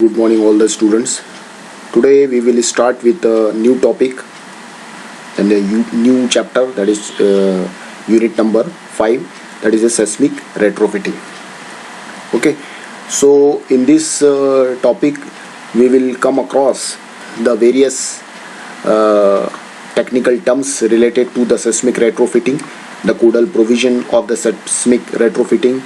Good morning all the students. Today we will start with a new topic and a new chapter, that is unit number 5, that is a seismic retrofitting. Okay, so in this topic we will come across the various technical terms related to the seismic retrofitting, the codal provision of the seismic retrofitting,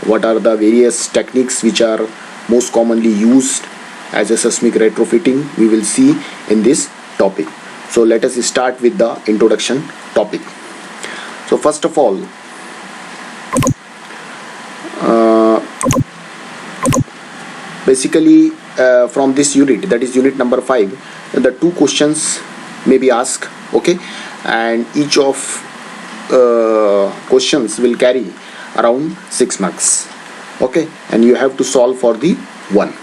what are the various techniques which are most commonly used as a seismic retrofitting, we will see in this topic. So let us start with the introduction topic. So first of all, basically from this unit, that is unit number 5, the two questions may be asked, okay, and each of questions will carry around 6 marks, okay, and you have to solve for the one.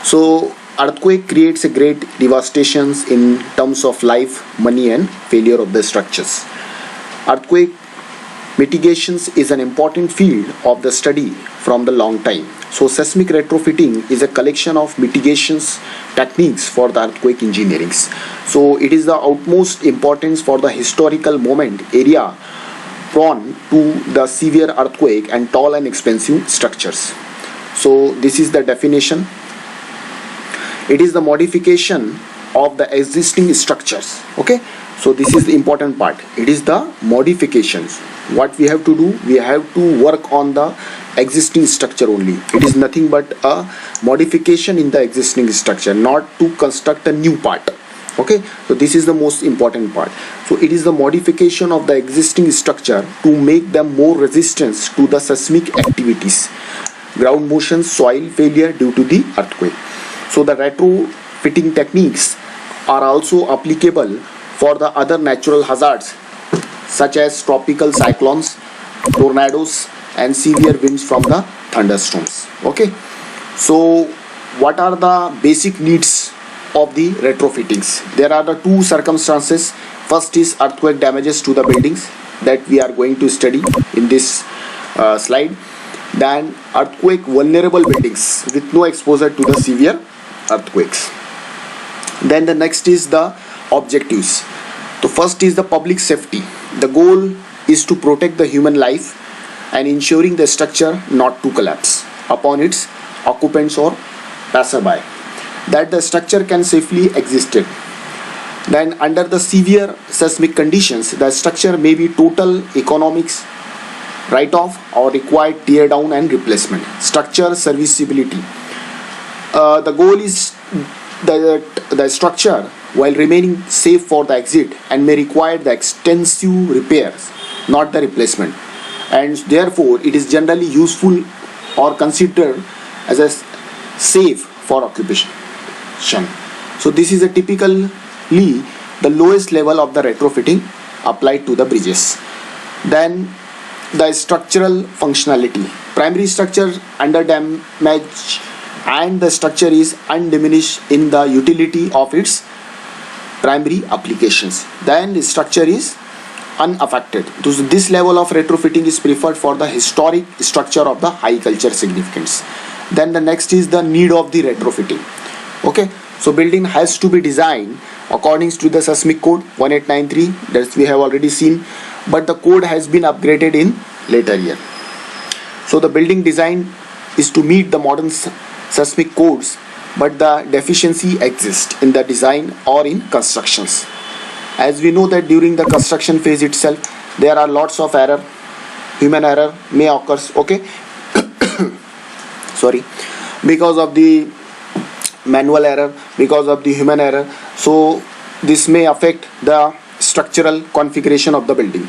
So earthquake creates a great devastations in terms of life, money and failure of the structures. Earthquake mitigations is an important field of the study from the long time. So seismic retrofitting is a collection of mitigations techniques for the earthquake engineering. So it is the utmost importance for the historical moment area prone to the severe earthquake and tall and expensive structures. So this is the definition. It is the modification of the existing structures. Okay, so this is the important part. It is the modifications. What we have to do, we have to work on the existing structure only. It is nothing but a modification in the existing structure, not to construct a new part. Okay, so this is the most important part. So it is the modification of the existing structure to make them more resistant to the seismic activities, ground motion, soil failure due to the earthquake. So the retrofitting techniques are also applicable for the other natural hazards such as tropical cyclones, tornadoes and severe winds from the thunderstorms. Okay, so what are the basic needs of the retrofittings? There are the two circumstances. First is earthquake damages to the buildings that we are going to study in this slide. Then earthquake vulnerable buildings with no exposure to the severe earthquakes. Then the next is the objectives. So first is the public safety. The goal is to protect the human life and ensuring the structure not to collapse upon its occupants or passerby, that the structure can safely exist. Then under the severe seismic conditions, the structure may be total economics write-off or required tear down and replacement. Structure serviceability. The goal is the structure while remaining safe for the exit and may require the extensive repairs, not the replacement, and therefore it is generally useful or considered as a safe for occupation. So this is a typically the lowest level of the retrofitting applied to the bridges. Then the structural functionality. Primary structure under damage and the structure is undiminished in the utility of its primary applications. Then the structure is unaffected. So this level of retrofitting is preferred for the historic structure of the high cultural significance. Then the next is the need of the retrofitting. Okay, so building has to be designed according to the seismic code 1893 that we have already seen, but the code has been upgraded in later year. So the building design is to meet the modern seismic codes, but the deficiency exists in the design or in constructions. As we know that during the construction phase itself there are lots of error, human error may occur, okay, sorry, because of the manual error, because of the human error. So this may affect the structural configuration of the building.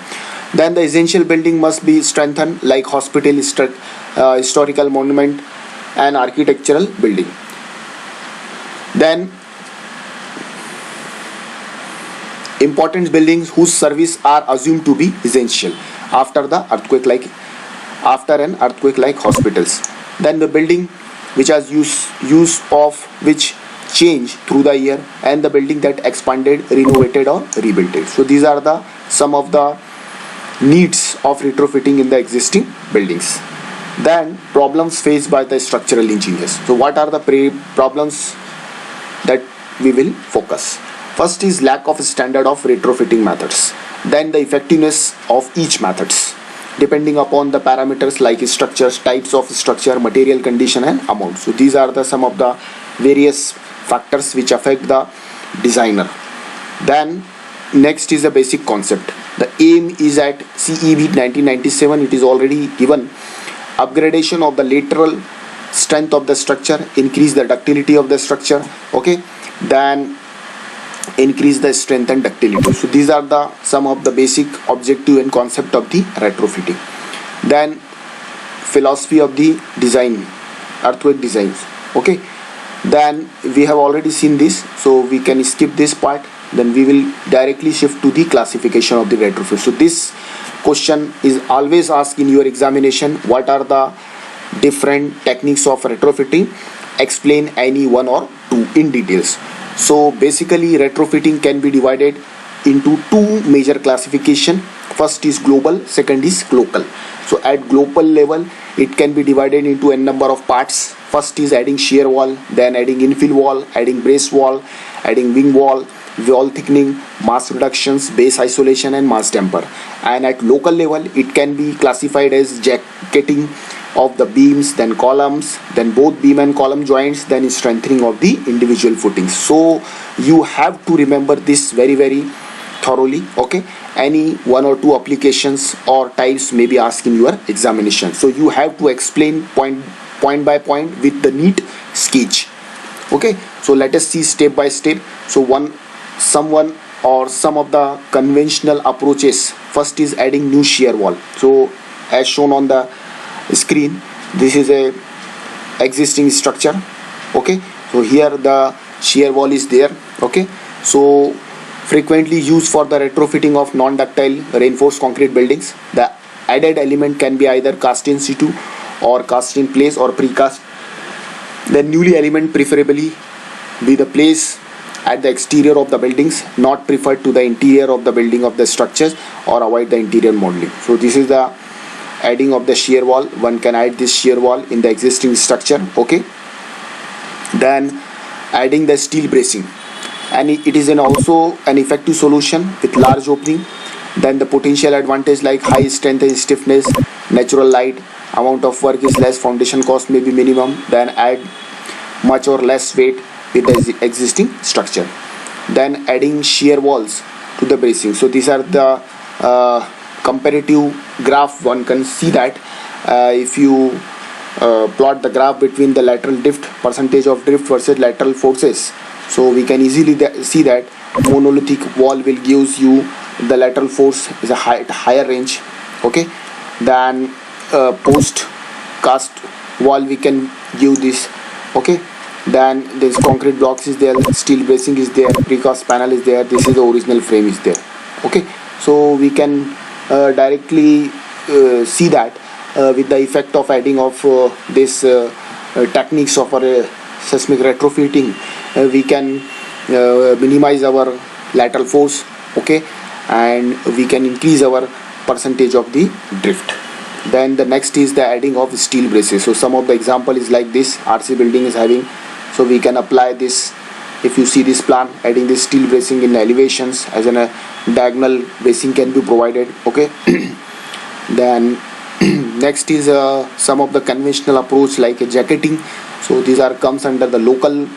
Then the essential building must be strengthened like hospital, historical monument and architectural building. Then important buildings whose service are assumed to be essential after an earthquake like hospitals. Then the building which has use of which change through the year, and the building that expanded, renovated or rebuilt. So these are some of the needs of retrofitting in the existing buildings. Then problems faced by the structural engineers. So what are the problems that we will focus? First is lack of standard of retrofitting methods. Then the effectiveness of each methods depending upon the parameters like structures, types of structure, material condition and amount. So these are the some of the various factors which affect the designer. Then next is the basic concept. The aim is at CEB 1997, it is already given. Upgradation of the lateral strength of the structure, increase the ductility of the structure, okay, then increase the strength and ductility. So these are the some of the basic objective and concept of the retrofitting. Then philosophy of the design, earthquake designs, okay. Then we have already seen this, so we can skip this part. Then we will directly shift to the classification of the retrofit. So this question is always asked in your examination. What are the different techniques of retrofitting? Explain any one or two in details. So basically retrofitting can be divided into two major classification. First is global, second is local. So at global level it can be divided into a number of parts. First is adding shear wall, then adding infill wall, adding brace wall, adding wing wall thickening, mass reductions, base isolation and mass damper. And at local level it can be classified as jacketing of the beams, then columns, then both beam and column joints, then strengthening of the individual footings. So you have to remember this very thoroughly, okay. Any one or two applications or types may be asked in your examination, so you have to explain point by point with the neat sketch, okay. So let us see step by step. So some of the conventional approaches. First is adding new shear wall. So as shown on the screen, this is a existing structure, okay. So here the shear wall is there, okay. So frequently used for the retrofitting of non-ductile reinforced concrete buildings. The added element can be either cast in situ or cast in place or precast. The newly element preferably be the place at the exterior of the buildings, not preferred to the interior of the building of the structures, or avoid the interior modeling. So this is the adding of the shear wall. One can add this shear wall in the existing structure, okay. Then adding the steel bracing, and it is also an effective solution with large opening. Then the potential advantage like high strength and stiffness, natural light, amount of work is less, foundation cost may be minimum. Then add much or less weight with the existing structure. Then adding shear walls to the bracing. So these are the comparative graph. One can see that if you plot the graph between the lateral drift, percentage of drift versus lateral forces, so we can easily see that monolithic wall will gives you the lateral force is a higher range, okay. Then post cast wall we can give this, okay. Then this concrete blocks is there, steel bracing is there, precast panel is there, this is the original frame is there, okay. So we can directly see that with the effect of adding of this techniques of our seismic retrofitting, we can minimize our lateral force, okay, and we can increase our percentage of the drift. Then the next is the adding of steel braces. So some of the example is like this RC building is having, so we can apply this. If you see this plan, adding this steel bracing in elevations as a diagonal bracing can be provided, okay. Then next is some of the conventional approach like a jacketing. So these are comes under the local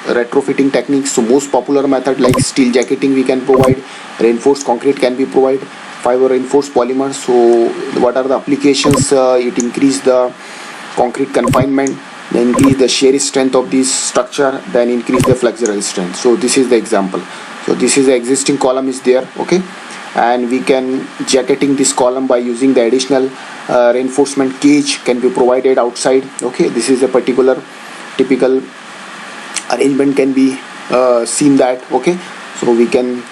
retrofitting techniques. So most popular method like steel jacketing we can provide, reinforced concrete can be provided, fiber reinforced polymers. So what are the applications? It increase the concrete confinement, then increase the shear strength of this structure, then increase the flexural strength. So this is the example. So this is the existing column is there, okay, and we can jacketing this column by using the additional reinforcement cage can be provided outside, okay. This is a particular typical arrangement can be seen that, okay. So we can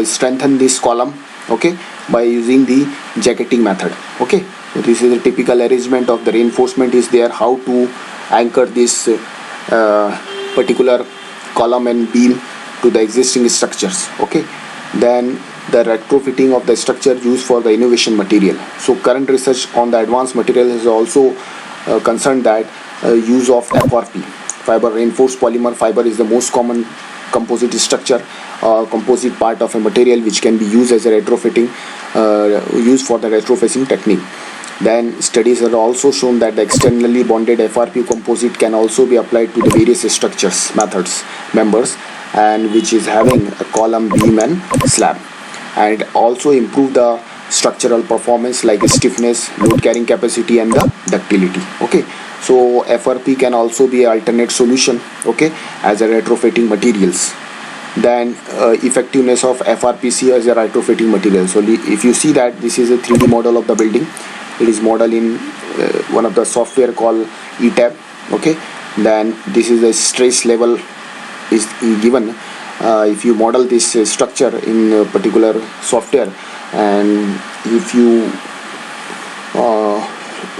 strengthen this column, okay, by using the jacketing method, okay. So this is a typical arrangement of the reinforcement is there, how to anchor this particular column and beam to the existing structures, okay. Then the retrofitting of the structure used for the innovation material. So current research on the advanced material has also concerned that use of FRP, fiber reinforced polymer fiber, is the most common composite structure or composite part of a material which can be used as a retrofitting, used for the retrofitting technique. Then studies have also shown that the externally bonded FRP composite can also be applied to the various structures, methods, members, and which is having a column, beam and slab, and also improve the structural performance like stiffness, load carrying capacity and the ductility. Okay, so FRP can also be an alternate solution, okay, as a retrofitting materials. Then effectiveness of FRPC as a retrofitting material. So if you see that this is a 3D model of the building, it is modeled in one of the software called ETAB. Okay, then this is the stress level is given. If you model this structure in a particular software, and if you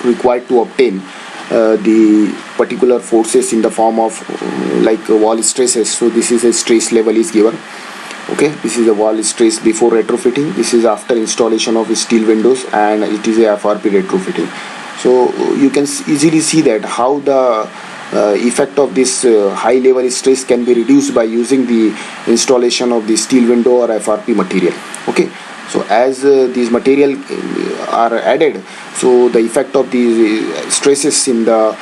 required to obtain the particular forces in the form of like wall stresses, so this is a stress level is given. Okay, this is a wall stress before retrofitting, this is after installation of steel windows, and it is a FRP retrofitting. So you can easily see that how the effect of this high level stress can be reduced by using the installation of the steel window or FRP material. Okay, so as these material are added, so the effect of these stresses in the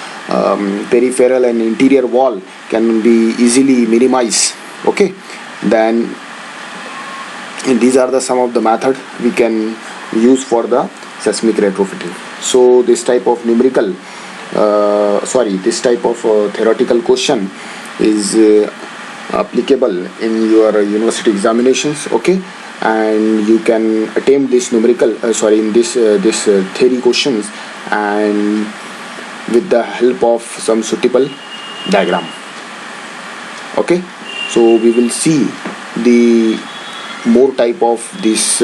peripheral and interior wall can be easily minimized. Okay, then these are the some of the method we can use for the seismic retrofitting. So this type of numerical this type of theoretical question is applicable in your university examinations. Okay, and you can attempt this numerical in this theory questions, and with the help of some suitable diagram. Okay, so we will see the more type of this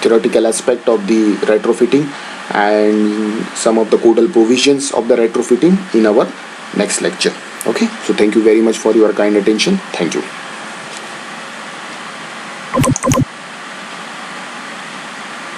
theoretical aspect of the retrofitting and some of the codal provisions of the retrofitting in our next lecture. Okay, so thank you very much for your kind attention. Thank you.